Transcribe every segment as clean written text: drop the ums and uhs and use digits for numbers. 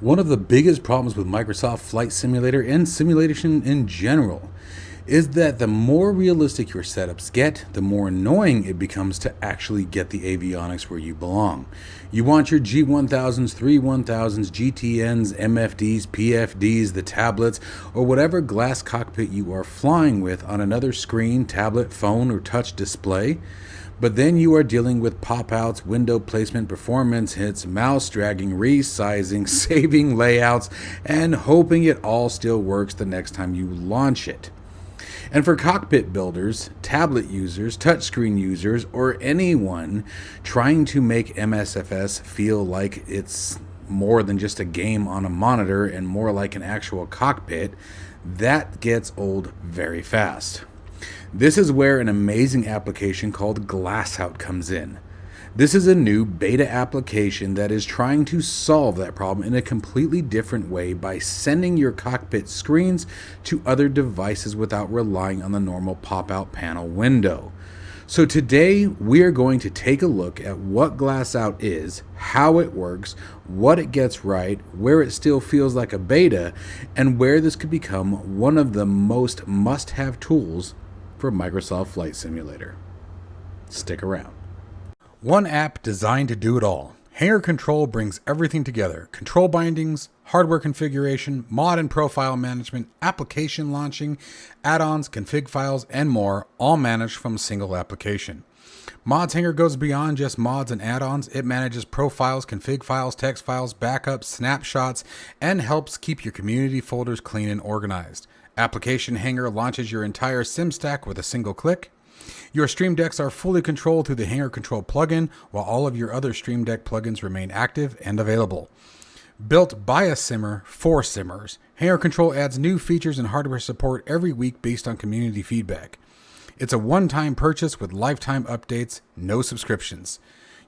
One of the biggest problems with Microsoft Flight Simulator and simulation in general is that the more realistic your setups get, the more annoying it becomes to actually get the avionics where you belong. You want your G1000s, 31000s, GTNs, MFDs, PFDs, the tablets, or whatever glass cockpit you are flying with on another screen, tablet, phone, or touch display. But then you are dealing with pop-outs, window placement, performance hits, mouse dragging, resizing, saving layouts, and hoping it all still works the next time you launch it. And for cockpit builders, tablet users, touchscreen users, or anyone trying to make MSFS feel like it's more than just a game on a monitor and more like an actual cockpit, that gets old very fast. This is where an amazing application called GlassOut comes in. This is a new beta application that is trying to solve that problem in a completely different way by sending your cockpit screens to other devices without relying on the normal pop-out panel window. So today we are going to take a look at what GlassOut is, how it works, what it gets right, where it still feels like a beta, and where this could become one of the most must-have tools for Microsoft Flight Simulator. Stick around. One app designed to do it all. Hangar Control brings everything together. Control bindings, hardware configuration, mod and profile management, application launching, add-ons, config files, and more, all managed from a single application. Mods Hangar goes beyond just mods and add-ons. It manages profiles, config files, text files, backups, snapshots, and helps keep your community folders clean and organized. Application Hangar launches your entire sim stack with a single click. Your Stream Decks are fully controlled through the Hangar Control plugin, while all of your other Stream Deck plugins remain active and available. Built by a simmer for simmers, Hangar Control adds new features and hardware support every week based on community feedback. It's a one-time purchase with lifetime updates, no subscriptions.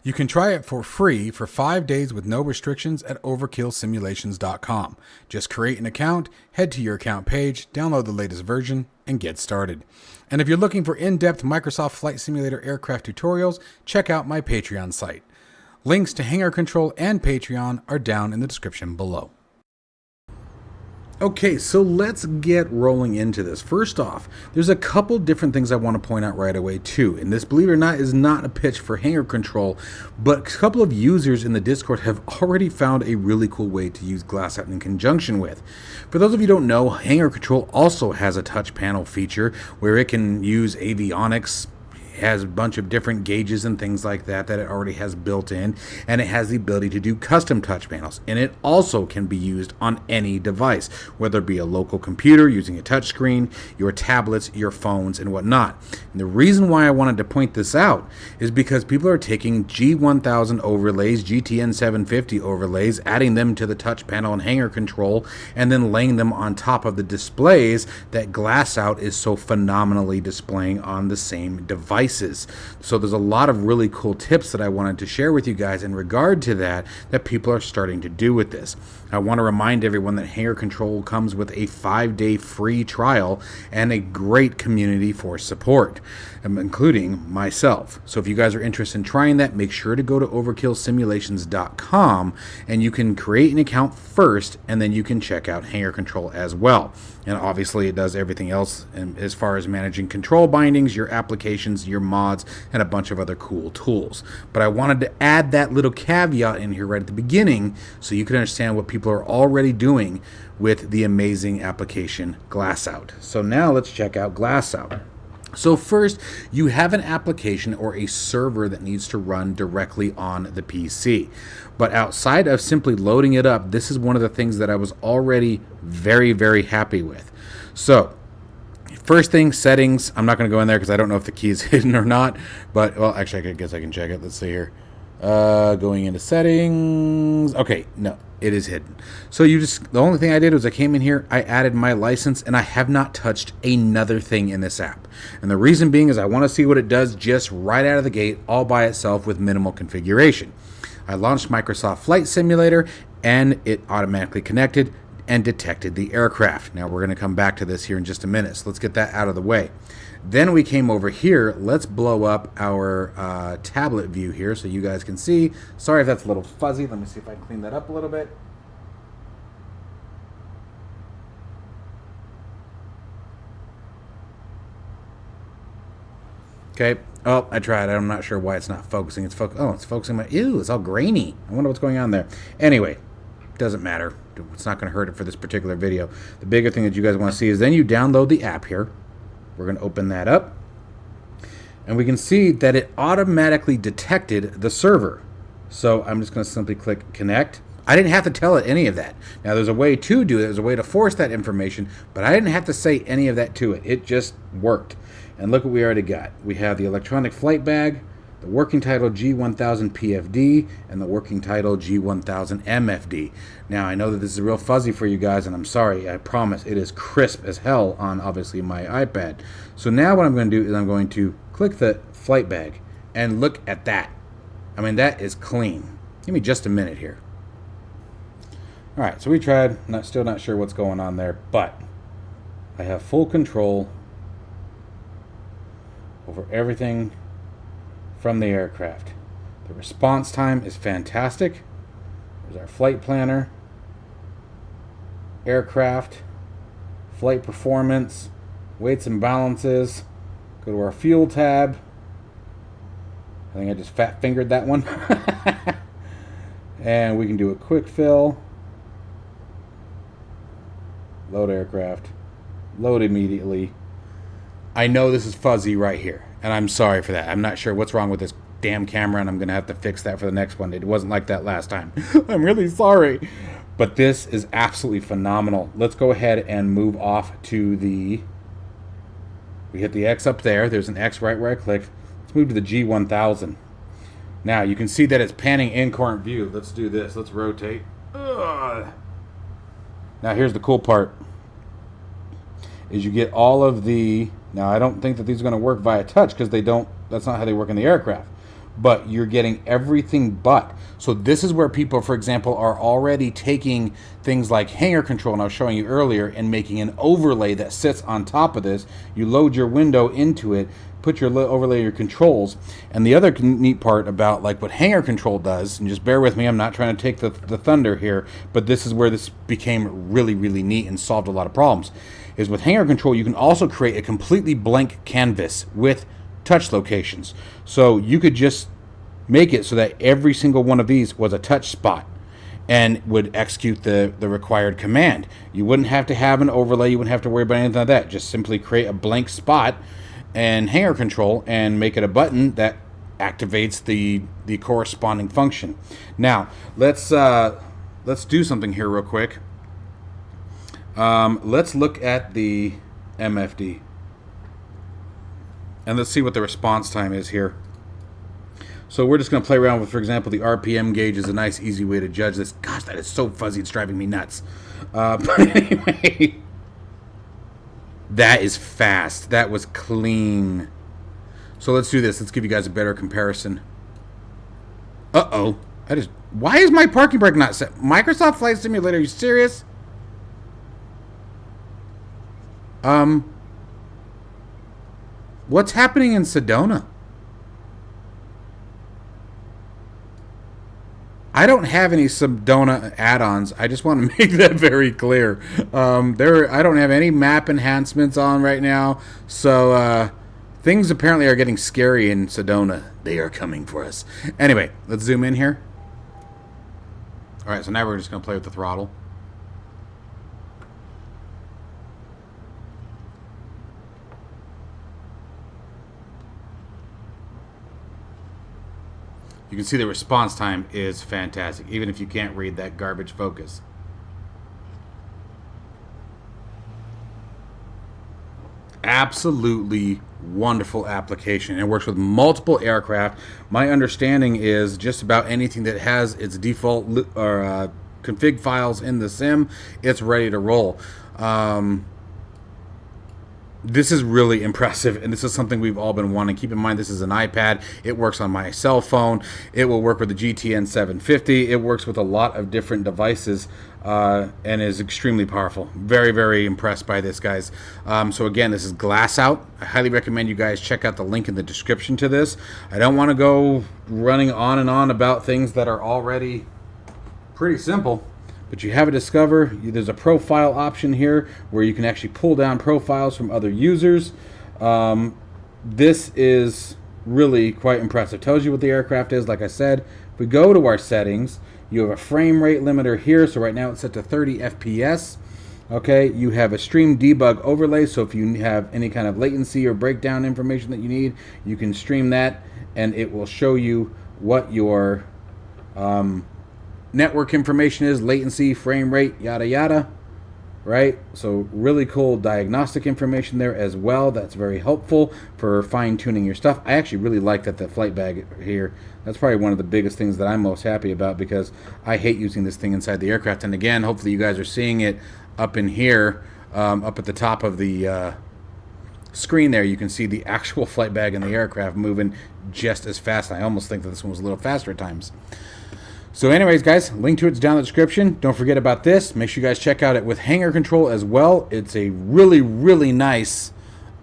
You can try it for free for 5 days with no restrictions at overkillsimulations.com. Just create an account, head to your account page, download the latest version, and get started. And if you're looking for in-depth Microsoft Flight Simulator aircraft tutorials, check out my Patreon site. Links to Hangar Control and Patreon are down in the description below. Okay, so let's get rolling into this. First off, there's a couple different things I want to point out right away too. And this, believe it or not, is not a pitch for Hangar Control, but a couple of users in the Discord have already found a really cool way to use GlassOut in conjunction with. For those of you who don't know, Hangar Control also has a touch panel feature where it can use avionics, has a bunch of different gauges and things like that it already has built in, and it has the ability to do custom touch panels, and it also can be used on any device, whether it be a local computer using a touch screen, your tablets, your phones, and whatnot. And the reason why I wanted to point this out is because people are taking G1000 overlays, GTN 750 overlays, adding them to the touch panel and Hangar Control, and then laying them on top of the displays that GlassOut is so phenomenally displaying on the same device. So there's a lot of really cool tips that I wanted to share with you guys in regard to that people are starting to do with this. I want to remind everyone that Hangar Control comes with a 5-day free trial and a great community for support, including myself. So if you guys are interested in trying that, make sure to go to overkillsimulations.com and you can create an account first, and then you can check out Hangar Control as well. And obviously it does everything else as far as managing control bindings, your applications, your mods, and a bunch of other cool tools. But I wanted to add that little caveat in here right at the beginning so you can understand what people are already doing with the amazing application GlassOut. So now let's check out GlassOut. So first, you have an application or a server that needs to run directly on the PC. But outside of simply loading it up, this is one of the things that I was already very, very happy with. So first thing, settings. I'm not going to go in there because I don't know if the key is hidden or not. But, well, actually, I guess I can check it. Let's see here. Going into settings. Okay, no, it is hidden. So the only thing I did was I came in here, I added my license, and I have not touched another thing in this app. And the reason being is I want to see what it does just right out of the gate, all by itself with minimal configuration. I launched Microsoft Flight Simulator, and it automatically connected and detected the aircraft. Now we're going to come back to this here in just a minute, so let's get that out of the way. Then we came over here. Let's blow up our tablet view here so you guys can see. Sorry if that's a little fuzzy. Let me see if I can clean that up a little bit. Okay. Oh, I tried. I'm not sure why it's not focusing. It's it's focusing my... Ew, it's all grainy. I wonder what's going on there. Anyway, doesn't matter. It's not going to hurt it for this particular video. The bigger thing that you guys want to see is then you download the app here. We're going to open that up. And we can see that it automatically detected the server. So I'm just going to simply click connect. I didn't have to tell it any of that. Now there's a way to do it. There's a way to force that information, but I didn't have to say any of that to it. It just worked. And look what we already got. We have the electronic flight bag, the working title G1000 PFD, and the working title G1000 MFD. Now I know that this is real fuzzy for you guys, and I'm sorry. I promise it is crisp as hell on obviously my iPad. So now what I'm going to do is I'm going to click the flight bag and look at that. I mean, that is clean. Give me just a minute here. All right, so we tried. Still not sure what's going on there, but I have full control over everything from the aircraft. The response time is fantastic. There's our flight planner, aircraft, flight performance, weights and balances. Go to our fuel tab. I think I just fat fingered that one. And we can do a quick fill. Load aircraft. Load immediately. I know this is fuzzy right here, and I'm sorry for that. I'm not sure what's wrong with this damn camera, and I'm going to have to fix that for the next one. It wasn't like that last time. I'm really sorry. But this is absolutely phenomenal. Let's go ahead and move off to the... We hit the X up there. There's an X right where I clicked. Let's move to the G1000. Now, you can see that it's panning in current view. Let's do this. Let's rotate. Ugh. Now, here's the cool part. Is you get all of the... Now, I don't think that these are going to work via touch because they don't... That's not how they work in the aircraft. But you're getting everything but. So this is where people, for example, are already taking things like Hangar Control, and I was showing you earlier, and making an overlay that sits on top of this. You load your window into it, put your overlay your controls. And the other neat part about like what Hangar Control does, and just bear with me, I'm not trying to take the thunder here, but this is where this became really, really neat and solved a lot of problems, is with Hangar Control, you can also create a completely blank canvas with touch locations. So you could just make it so that every single one of these was a touch spot and would execute the required command. You wouldn't have to have an overlay. You wouldn't have to worry about anything like that. Just simply create a blank spot and Hangar Control and make it a button that activates the corresponding function. Now, let's do something here real quick. Let's look at the MFD. And let's see what the response time is here. So we're just going to play around with, for example, the RPM gauge is a nice, easy way to judge this. Gosh, that is so fuzzy. It's driving me nuts. But anyway, that is fast. That was clean. So let's do this. Let's give you guys a better comparison. Uh-oh. Why is my parking brake not set? Microsoft Flight Simulator, are you serious? What's happening in Sedona? I don't have any Sedona add-ons. I just want to make that very clear. I don't have any map enhancements on right now, so things apparently are getting scary in Sedona. They are coming for us. Anyway, let's zoom in here. All right, so now we're just going to play with the throttle. You can see the response time is fantastic, even if you can't read that garbage focus. Absolutely wonderful application. It works with multiple aircraft. My understanding is just about anything that has its default or config files in the sim, it's ready to roll. This is really impressive, and this is something we've all been wanting. Keep in mind, this is an iPad. It works on my cell phone. It will work with the GTN 750. It works with a lot of different devices and is extremely powerful. Very, very impressed by this, guys. So again, this is GlassOut. I highly recommend you guys check out the link in the description to this. I don't want to go running on and on about things that are already pretty simple. But you have a Discover. There's a profile option here where you can actually pull down profiles from other users. this is really quite impressive. Tells you what the aircraft is. Like I said, if we go to our settings, you have a frame rate limiter here. So right now it's set to 30 FPS. Okay, you have a stream debug overlay. So if you have any kind of latency or breakdown information that you need, you can stream that, and it will show you what your network information is, latency, frame rate, yada yada. Right, so really cool diagnostic information there as well. That's very helpful for fine-tuning your stuff. I actually really like that the flight bag here. That's probably one of the biggest things that I'm most happy about, because I hate using this thing inside the aircraft. And again, hopefully you guys are seeing it up in here, up at the top of the screen there. You can see the actual flight bag in the aircraft moving just as fast. I almost think that this one was a little faster at times. So anyways, guys, link to it's down in the description. Don't forget about this. Make sure you guys check out it with Hangar Control as well. It's a really, really nice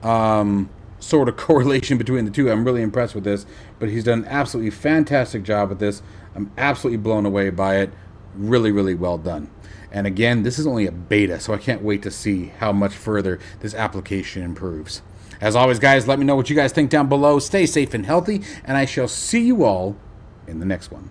sort of correlation between the two. I'm really impressed with this, but he's done an absolutely fantastic job with this. I'm absolutely blown away by it. Really, really well done. And again, this is only a beta, so I can't wait to see how much further this application improves. As always, guys, let me know what you guys think down below. Stay safe and healthy, and I shall see you all in the next one.